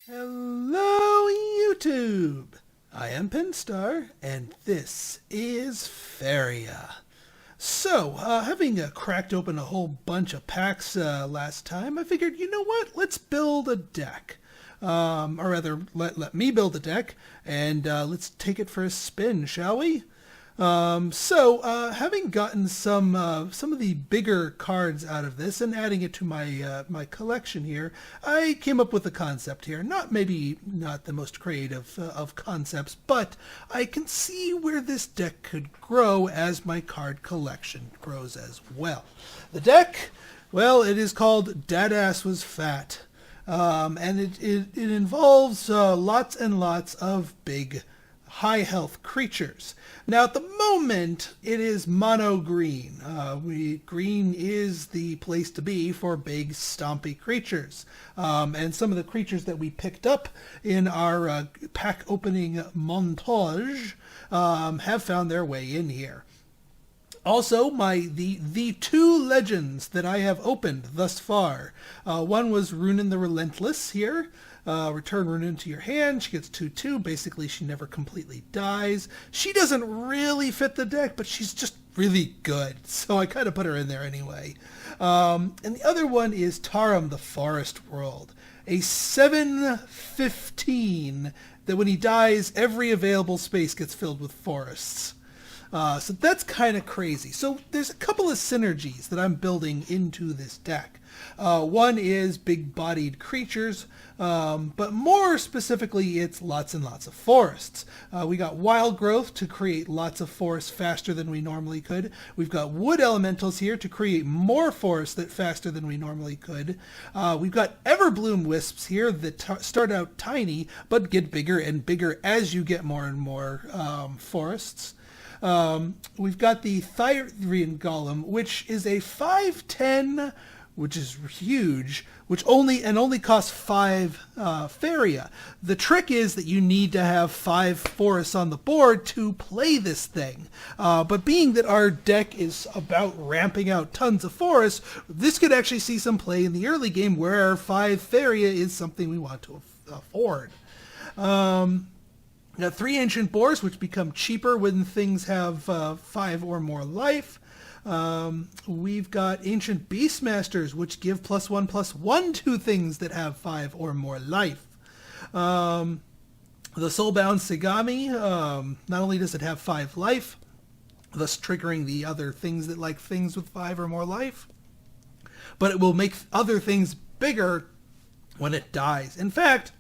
Hello, YouTube! I am Pinstar, and this is Faeria. So, having cracked open a whole bunch of packs last time, I figured, you know what? Let's build a deck. Or rather, let me build a deck, and let's take it for a spin, shall we? Having gotten some of the bigger cards out of this and adding it to my my collection here, I came up with a concept here. Maybe not the most creative of concepts, but I can see where this deck could grow as my card collection grows as well. The deck, well, it is called Dat Ass Was Fat, and it involves lots and lots of big high health creatures. Now at the moment it is mono green. Green is the place to be for big stompy creatures. And some of the creatures that we picked up in our pack opening montage have found their way in here. Also, the two legends that I have opened thus far. One was Runin the Relentless here. Return Runin into your hand. She gets 2/2. Basically, she never completely dies. She doesn't really fit the deck, but she's just really good. So I kind of put her in there anyway. And the other one is Tarim the Forest World. A 7/15 that when he dies, every available space gets filled with forests. So that's kind of crazy. So there's a couple of synergies that I'm building into this deck. One is big-bodied creatures, but more specifically, it's lots and lots of forests. We got wild growth to create lots of forests faster than we normally could. We've got wood elementals here to create more forests faster than we normally could. We've got everbloom wisps here that start out tiny, but get bigger and bigger as you get more and more forests. We've got the Thirian Golem, which is a 5/10, which is huge, which only costs 5 Faeria. The trick is that you need to have 5 forests on the board to play this thing. But being that our deck is about ramping out tons of forests, this could actually see some play in the early game where 5 Faeria is something we want to afford. Now, 3 Ancient Boars, which become cheaper when things have 5 or more life. We've got Ancient Beastmasters, which give +1/+1 to things that have 5 or more life. The Soulbound Sagami, not only does it have 5 life, thus triggering the other things that like things with 5 or more life, but it will make other things bigger when it dies. In fact,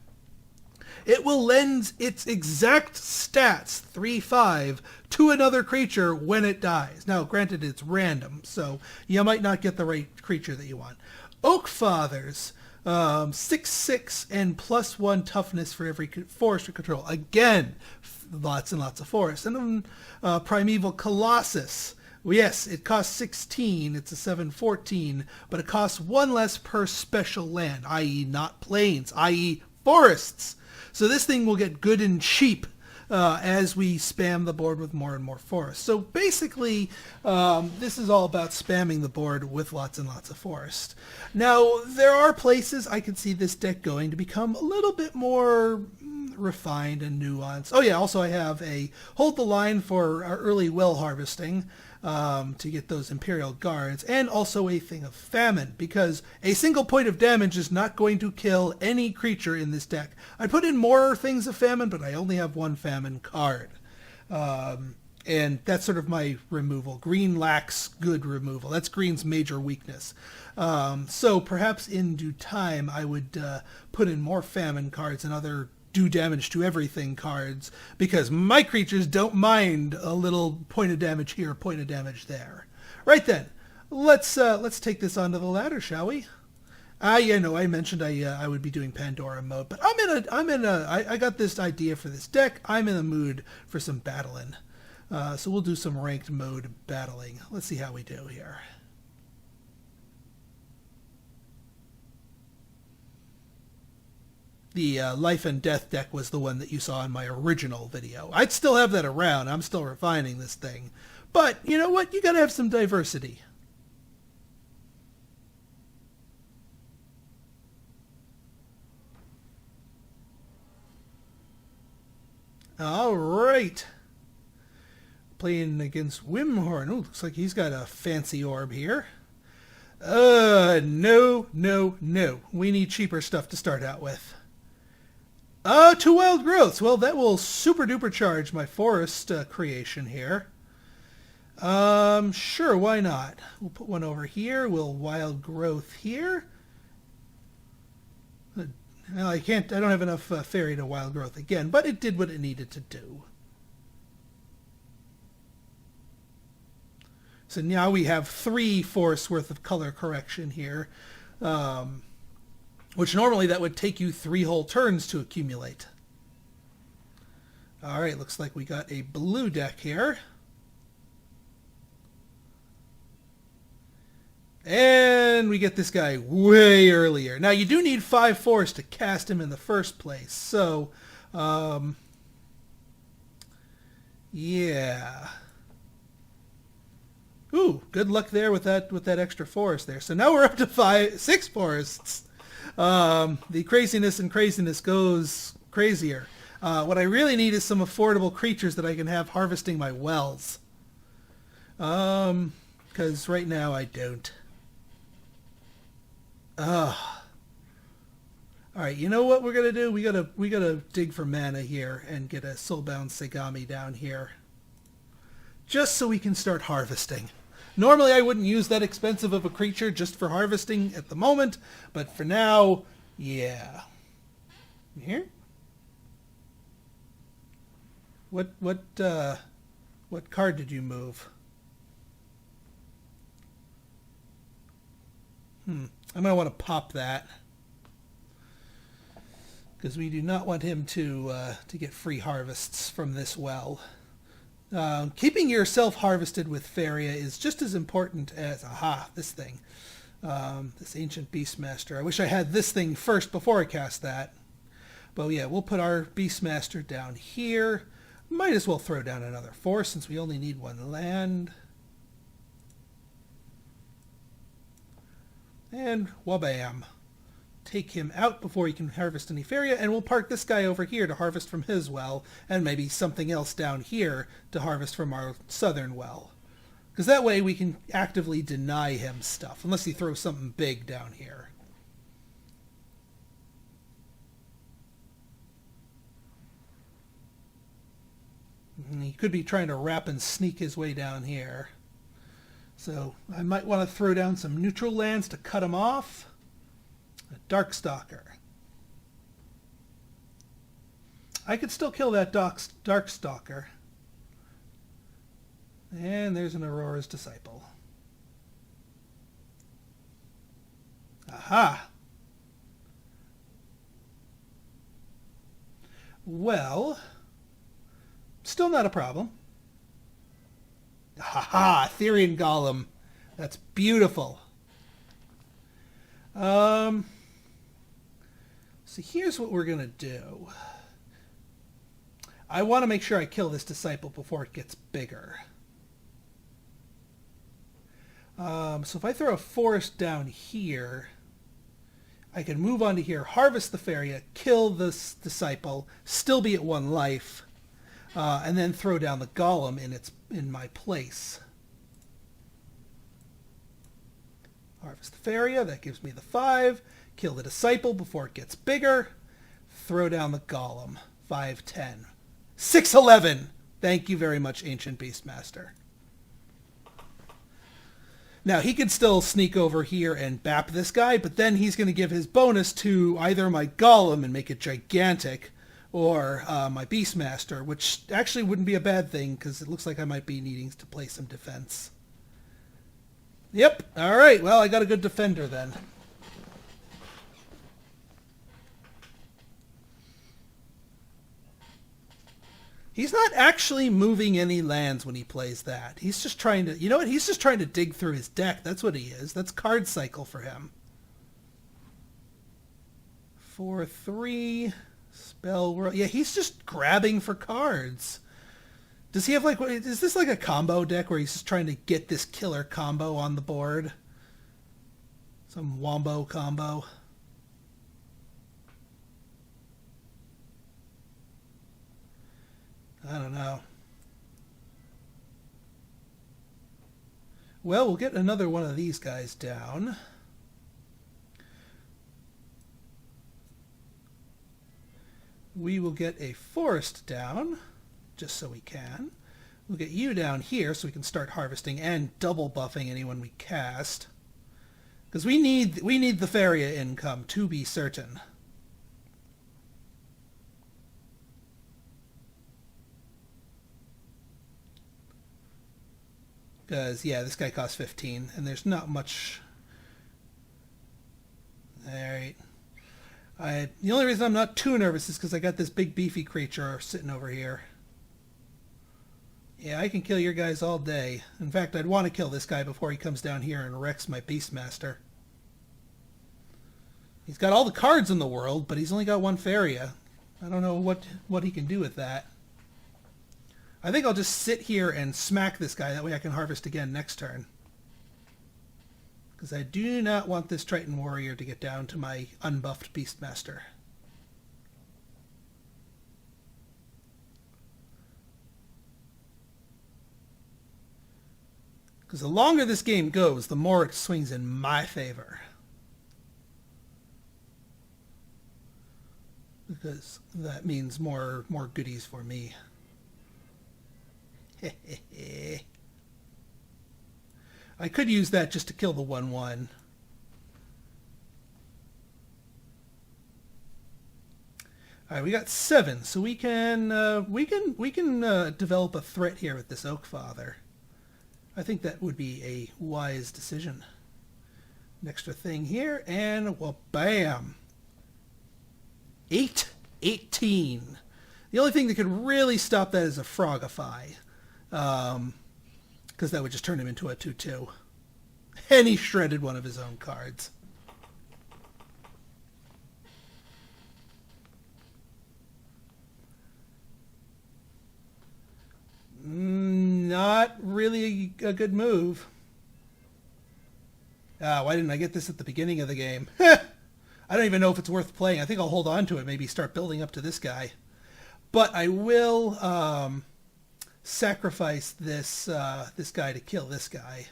it will lend its exact stats, 3/5, to another creature when it dies. Now, granted, it's random, so you might not get the right creature that you want. Oak Fathers, 6/6 and +1 toughness for every forest you control. Again, lots and lots of forests. And then Primeval Colossus. Well, yes, it costs 16, it's a 7/14, but it costs 1 less per special land, i.e. not plains, i.e. forests. So this thing will get good and cheap as we spam the board with more and more forests. So basically, this is all about spamming the board with lots and lots of forest. Now, there are places I can see this deck going to become a little bit more refined and nuanced. Oh yeah, also I have a Hold the Line for our early well harvesting to get those Imperial Guards, and also a Thing of Famine, because a single point of damage is not going to kill any creature in this deck. I put in more Things of Famine, but I only have 1 Famine card. And that's sort of my removal. Green lacks good removal. That's green's major weakness. So perhaps in due time I would put in more Famine cards and other do damage to everything cards, because my creatures don't mind a little point of damage here, point of damage there. Right then, let's take this onto the ladder, shall we? Yeah, no, I mentioned I would be doing Pandora mode, but I got this idea for this deck. I'm in the mood for some battling, so we'll do some ranked mode battling. Let's see how we do here. The Life and Death deck was the one that you saw in my original video. I'd still have that around. I'm still refining this thing. But, you know what? You gotta have some diversity. All right. Playing against Wimhorn. Oh, looks like he's got a fancy orb here. No, no, no. We need cheaper stuff to start out with. 2 wild growths. Well, that will super duper charge my forest creation here. Sure, why not? We'll put one over here. We'll wild growth here. Well, I don't have enough Faeria to wild growth again, but it did what it needed to do. So now we have 3 forests worth of color correction here, which normally that would take you 3 whole turns to accumulate. All right, looks like we got a blue deck here. And we get this guy way earlier. Now, you do need 5 forests to cast him in the first place. So, yeah. Ooh, good luck there with that extra forest there. So now we're up to 6 forests. The craziness goes crazier. What I really need is some affordable creatures that I can have harvesting my wells. Because right now I don't. All right, you know what we're gonna do? We gotta dig for mana here and get a soulbound Sagami down here, just so we can start harvesting. Normally, I wouldn't use that expensive of a creature just for harvesting at the moment, but for now, yeah. Here? What card did you move? I'm going to want to pop that, because we do not want him to get free harvests from this well. Keeping yourself harvested with Faeria is just as important as, this thing. This Ancient Beastmaster. I wish I had this thing first before I cast that. But yeah, we'll put our Beastmaster down here. Might as well throw down another forest since we only need 1 land. And wabam. Take him out before he can harvest any Faeria, and we'll park this guy over here to harvest from his well, and maybe something else down here to harvest from our southern well. Because that way we can actively deny him stuff, unless he throws something big down here. He could be trying to wrap and sneak his way down here. So I might want to throw down some neutral lands to cut him off. A Darkstalker. I could still kill that Darkstalker. And there's an Aurora's Disciple. Aha! Well, still not a problem. Haha, Therian Golem. That's beautiful. So here's what we're going to do. I want to make sure I kill this Disciple before it gets bigger. So if I throw a forest down here, I can move on to here, harvest the Faeria, kill this Disciple, still be at 1 life, and then throw down the Golem in my place. Harvest the Faeria, that gives me the 5. Kill the Disciple before it gets bigger. Throw down the Golem. 5-10. 6-11! Thank you very much, Ancient Beastmaster. Now, he could still sneak over here and bap this guy, but then he's going to give his bonus to either my Golem and make it gigantic, or my Beastmaster, which actually wouldn't be a bad thing, because it looks like I might be needing to play some defense. Yep, alright, well, I got a good defender then. He's not actually moving any lands when he plays that. He's just trying to, you know what, he's just trying to dig through his deck. That's what he is. That's card cycle for him. 4-3, spell world. Yeah, he's just grabbing for cards. Does he have like, is this like a combo deck where he's just trying to get this killer combo on the board? Some wombo combo. I don't know. Well, we'll get another one of these guys down. We will get a forest down, just so we can. We'll get you down here so we can start harvesting and double buffing anyone we cast. Because we need the Faeria income, to be certain. Because, yeah, this guy costs 15, and there's not much... Alright. The only reason I'm not too nervous is because I got this big beefy creature sitting over here. Yeah, I can kill your guys all day. In fact, I'd want to kill this guy before he comes down here and wrecks my Beastmaster. He's got all the cards in the world, but he's only got one Faeria. I don't know what he can do with that. I think I'll just sit here and smack this guy. That way I can harvest again next turn. Because I do not want this Triton Warrior to get down to my unbuffed Beastmaster. Because the longer this game goes, the more it swings in my favor. Because that means more goodies for me. I could use that just to kill the 1/1. All right, we got 7, so we can develop a threat here with this Oak Father. I think that would be a wise decision. An extra thing here, and well, bam, 18. The only thing that could really stop that is a Frogify. Because that would just turn him into a 2/2. And he shredded one of his own cards. Not really a good move. Why didn't I get this at the beginning of the game? I don't even know if it's worth playing. I think I'll hold on to it, maybe start building up to this guy. But I will sacrifice this this guy to kill this guy.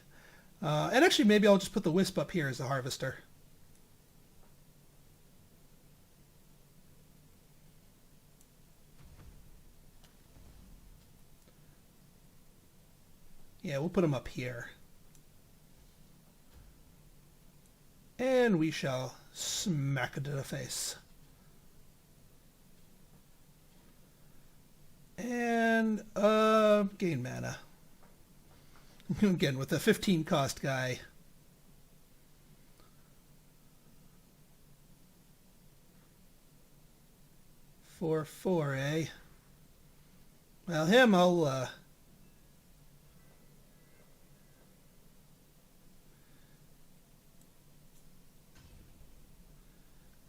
And actually, maybe I'll just put the Wisp up here as a harvester. Yeah, we'll put him up here. And we shall smack it to the face. And gain mana. Again, with a 15 cost guy. For 4, eh? Well, him I'll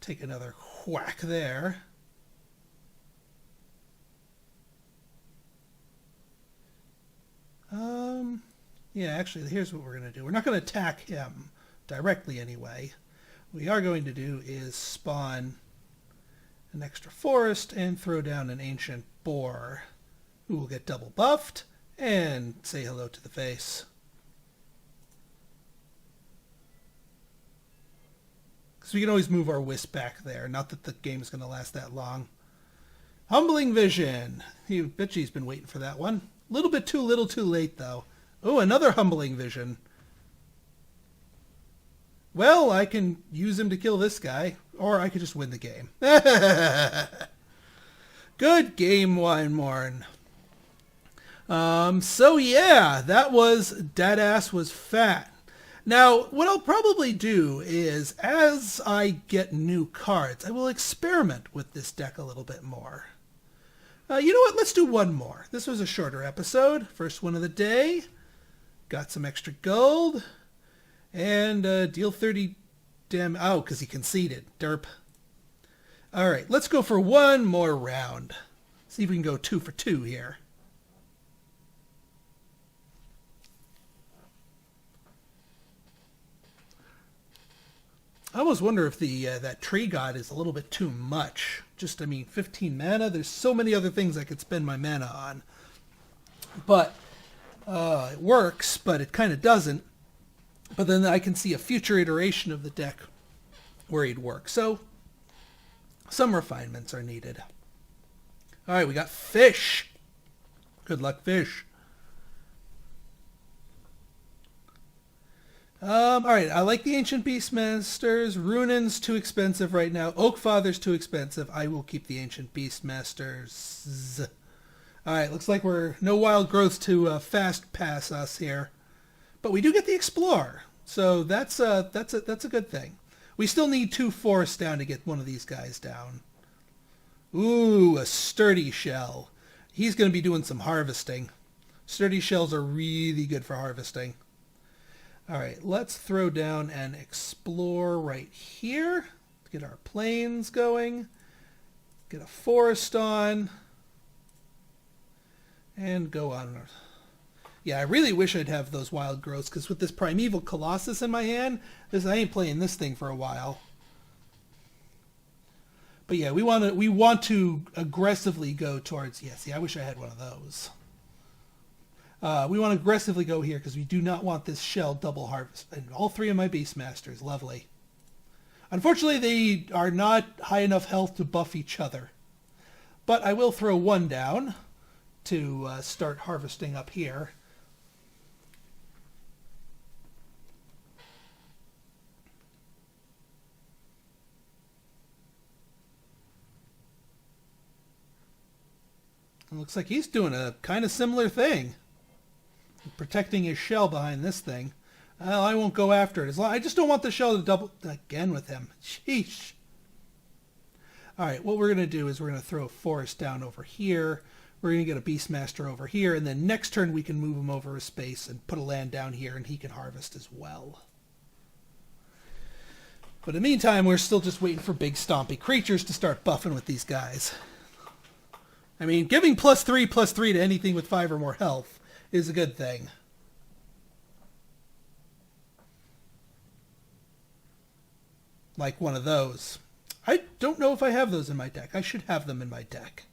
take another whack there. Yeah, actually, here's what we're going to do. We're not going to attack him directly anyway. What we are going to do is spawn an extra forest and throw down an ancient boar who will get double buffed and say hello to the face. Because we can always move our Wisp back there. Not that the game is going to last that long. Humbling Vision. You bet you he's been waiting for that one. A little bit too little too late, though. Oh, another Humbling Vision. Well, I can use him to kill this guy, or I could just win the game. Good game, Winemorn. So yeah, that was Dat Ass Was Fat. Now, what I'll probably do is, as I get new cards, I will experiment with this deck a little bit more. You know what? Let's do one more. This was a shorter episode. First one of the day. Got some extra gold. And deal 30 damage. Oh, because he conceded. Derp. All right, let's go for one more round. See if we can go 2 for 2 here. I almost wonder if the that tree god is a little bit too much. Just, I mean, 15 mana. There's so many other things I could spend my mana on. But it works, but it kind of doesn't. But then I can see a future iteration of the deck where he'd work. So some refinements are needed. All right, we got fish. Good luck, fish. All right, I like the Ancient Beastmasters. Runin's too expensive right now. Oakfather's too expensive. I will keep the Ancient Beastmasters. All right, looks like we're no wild growth to fast pass us here, but we do get the Explorer, so that's a good thing. We still need 2 forests down to get one of these guys down. Ooh, a Sturdy Shell. He's going to be doing some harvesting. Sturdy Shells are really good for harvesting. All right, let's throw down and explore right here. Get our plains going. Get a forest on. And go on. Yeah, I really wish I'd have those wild growths, because with this Primeval Colossus in my hand, I ain't playing this thing for a while. But yeah, we want to aggressively go towards... Yeah, see, I wish I had one of those. We want to aggressively go here because we do not want this shell double harvest. And all 3 of my Beastmasters, lovely. Unfortunately, they are not high enough health to buff each other. But I will throw 1 down to start harvesting up here. It looks like he's doing a kind of similar thing. Protecting his shell behind this thing. Well, I won't go after it. I just don't want the shell to double again with him. Sheesh. Alright, what we're going to do is we're going to throw a forest down over here. We're going to get a Beastmaster over here. And then next turn we can move him over a space and put a land down here and he can harvest as well. But in the meantime, we're still just waiting for big stompy creatures to start buffing with these guys. I mean, giving +3/+3 to anything with 5 or more health is a good thing. Like one of those. I don't know if I have those in my deck. I should have them in my deck.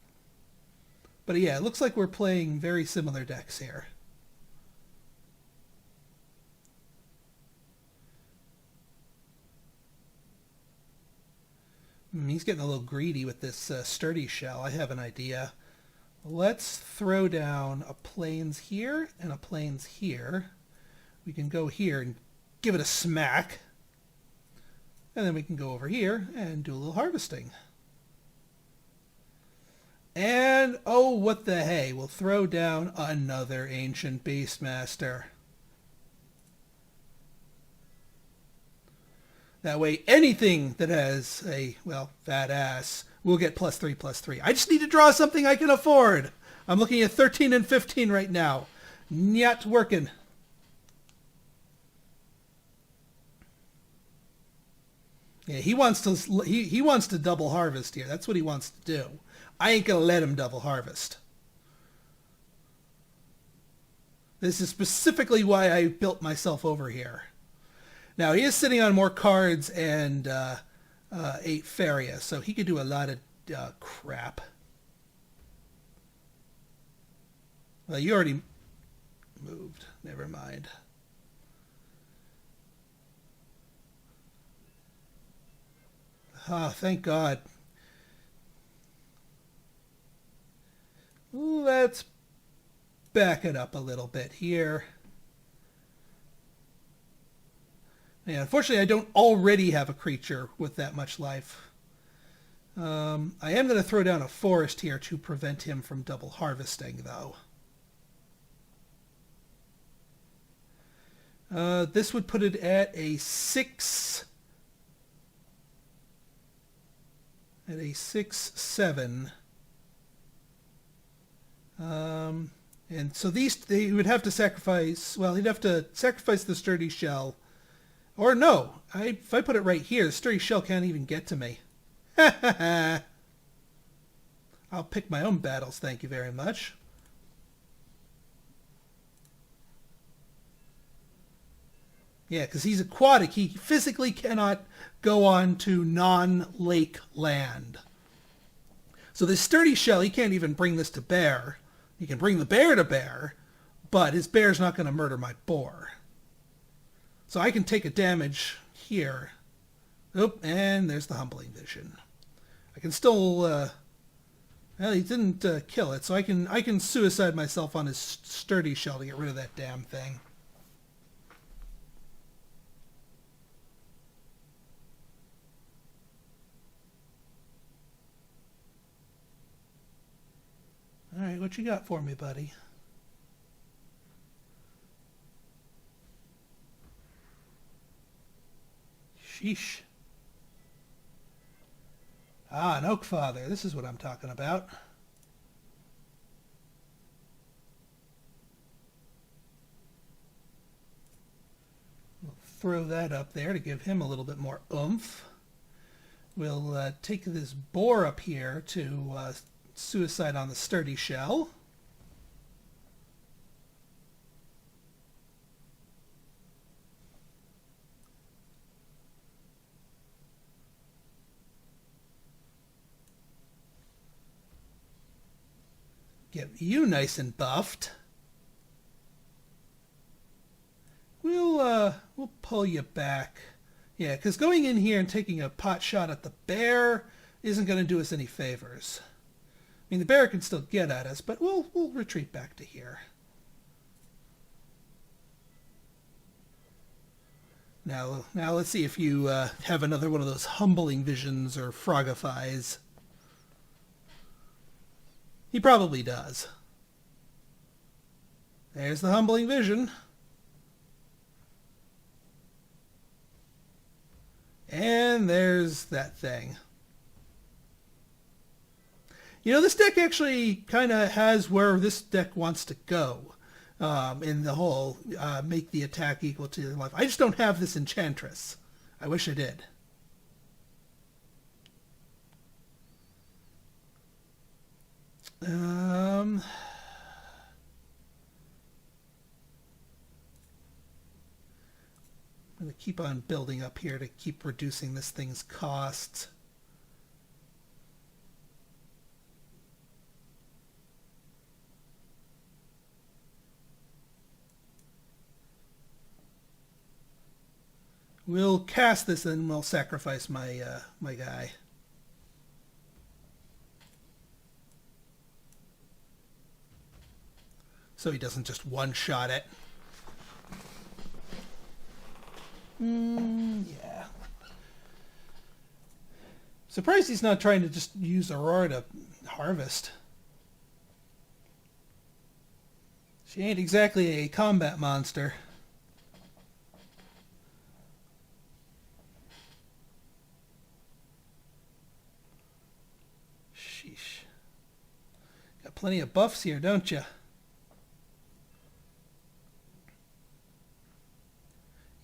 But yeah, it looks like we're playing very similar decks here. He's getting a little greedy with this Sturdy Shell. I have an idea. Let's throw down a plains here and a plains here. We can go here and give it a smack. And then we can go over here and do a little harvesting. And, oh, what the hey, we'll throw down another Ancient Beastmaster. That way, anything that has a, well, fat ass will get +3/+3. I just need to draw something I can afford. I'm looking at 13 and 15 right now. Not working. Yeah, he wants to double harvest here. That's what he wants to do. I ain't gonna let him double harvest. This is specifically why I built myself over here. Now, he is sitting on more cards and 8 Faeria, so he could do a lot of crap. Well, you already moved. Never mind. Ah, thank God. Let's back it up a little bit here. Yeah, unfortunately, I don't already have a creature with that much life. I am going to throw down a forest here to prevent him from double harvesting, though. This would put it at a 6. At a 6/7. And so they would have to sacrifice, well, he'd have to sacrifice the Sturdy Shell. Or no, if I put it right here, the Sturdy Shell can't even get to me. I'll pick my own battles, thank you very much. Yeah, because he's aquatic. He physically cannot go on to non-lake land. So this sturdy shell, he can't even bring this to bear. He can bring the bear to bear, but his bear's not going to murder my boar. So I can take a damage here. Oop, and there's the humbling vision. I can still... well, he didn't kill it, so I can suicide myself on his sturdy shell to get rid of that damn thing. All right, what you got for me, buddy? Sheesh. Ah, an oak father. This is what I'm talking about. We'll throw that up there to give him a little bit more oomph. We'll take this boar up here to suicide on the sturdy shell. Get you nice and buffed. We'll pull you back. Yeah, because going in here and taking a pot shot at the bear isn't going to do us any favors. I mean, the bear can still get at us, but we'll retreat back to here. Now let's see if you have another one of those humbling visions or frogifies. He probably does. There's the humbling vision. And there's that thing. You know, this deck actually kind of has where this deck wants to go in the whole make the attack equal to your life. I just don't have this Enchantress. I wish I did. I'm going to keep on building up here to keep reducing this thing's costs. We'll cast this and we'll sacrifice my my guy. So he doesn't just one-shot it. Yeah. Surprised he's not trying to just use Aurora to harvest. She ain't exactly a combat monster. Sheesh. Got plenty of buffs here, don't you?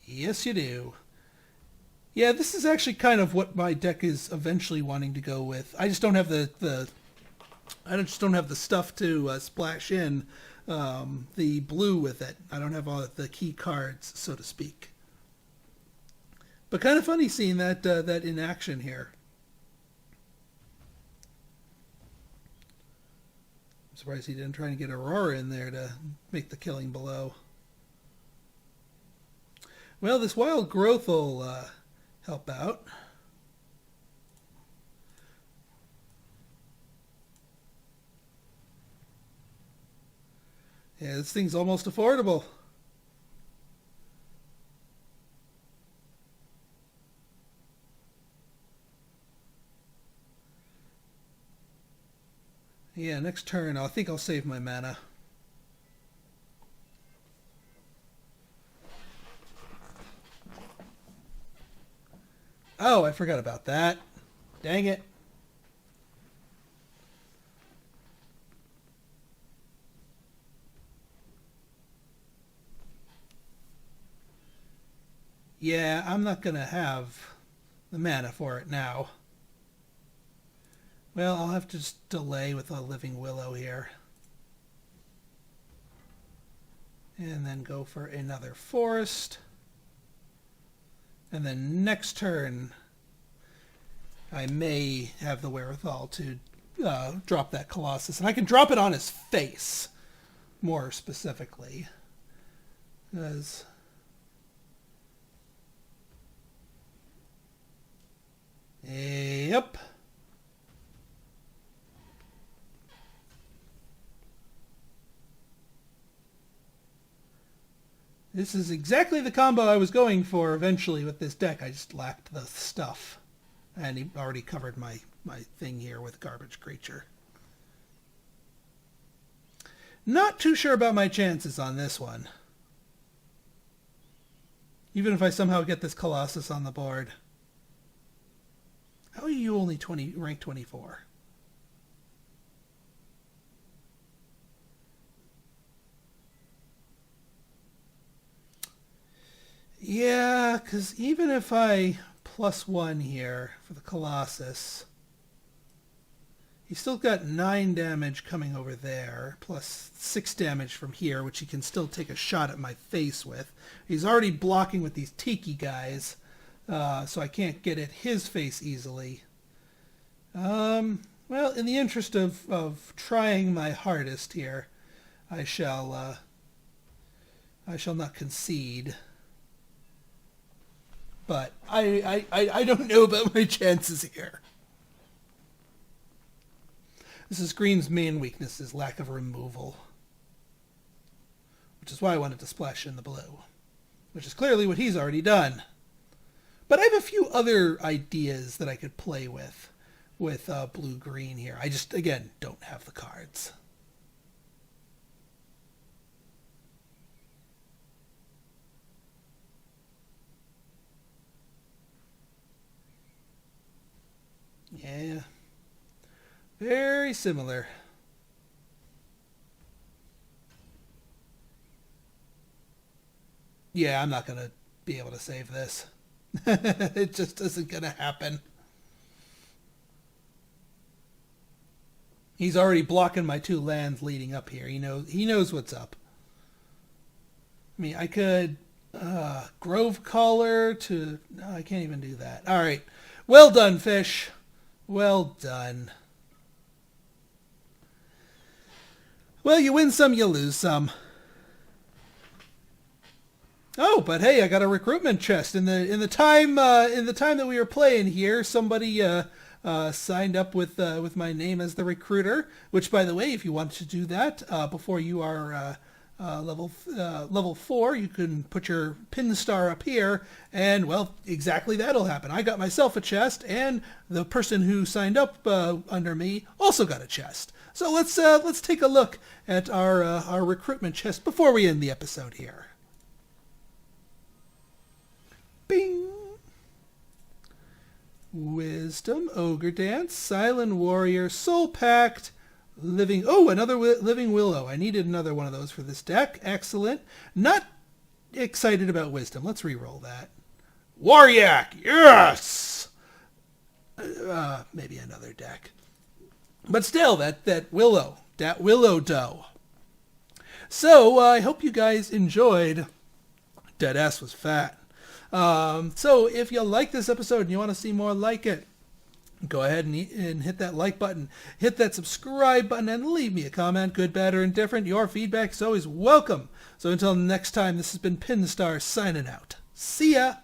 Yes, you do. Yeah, this is actually kind of what my deck is eventually wanting to go with. I just don't have the stuff to splash in the blue with it. I don't have all the key cards, so to speak. But kind of funny seeing that in action here. I'm surprised he didn't try and get Aurora in there to make the killing blow. Well, this wild growth will help out. Yeah, this thing's almost affordable. Yeah, next turn I think I'll save my mana. Oh, I forgot about that. Dang it. Yeah, I'm not going to have the mana for it now. Well, I'll have to just delay with a Living Willow here. And then go for another forest. And then next turn, I may have the wherewithal to drop that Colossus. And I can drop it on his face, more specifically. Because... Yep. This is exactly the combo I was going for eventually with this deck. I just lacked the stuff. And he already covered my thing here with Garbage Creature. Not too sure about my chances on this one. Even if I somehow get this Colossus on the board. How are you only rank 24? Yeah, because even if I +1 here for the Colossus, he's still got 9 damage coming over there, plus 6 damage from here, which he can still take a shot at my face with. He's already blocking with these Tiki guys, so I can't get at his face easily. Well, in the interest of trying my hardest here, I shall not concede. But I don't know about my chances here. This is Green's main weakness, is lack of removal. Which is why I wanted to splash in the blue. Which is clearly what he's already done. But I have a few other ideas that I could play with blue-green here. I just, again, don't have the cards. Yeah. Very similar. Yeah, I'm not going to be able to save this. It just isn't going to happen. He's already blocking my 2 lands leading up here. He knows what's up. I mean, I could Grove Caller to... No, I can't even do that. All right. Well done, Fish. Well done. Well, you win some, you lose some. Oh, but hey, I got a recruitment chest. In the time that we were playing here, somebody signed up with my name as the recruiter. Which, by the way, if you want to do that before you are level 4, you can put your Pinstar up here, and well, exactly that'll happen. I got myself a chest, and the person who signed up under me also got a chest. So let's take a look at our recruitment chest before we end the episode here. Bing. Wisdom, Ogre Dance, Silent Warrior, Soul Pact, Living... Oh, another Living Willow. I needed another one of those for this deck. Excellent. Not excited about Wisdom. Let's re-roll that. Waryak! Yes! Maybe another deck. But still, that Willow. That Willow dough. So, I hope you guys enjoyed Dat Ass Was Fat. So, if you like this episode and you want to see more like it, go ahead and hit that like button, hit that subscribe button, and leave me a comment, good, bad, or indifferent. Your feedback is always welcome. So until next time, this has been Pinstar signing out. See ya!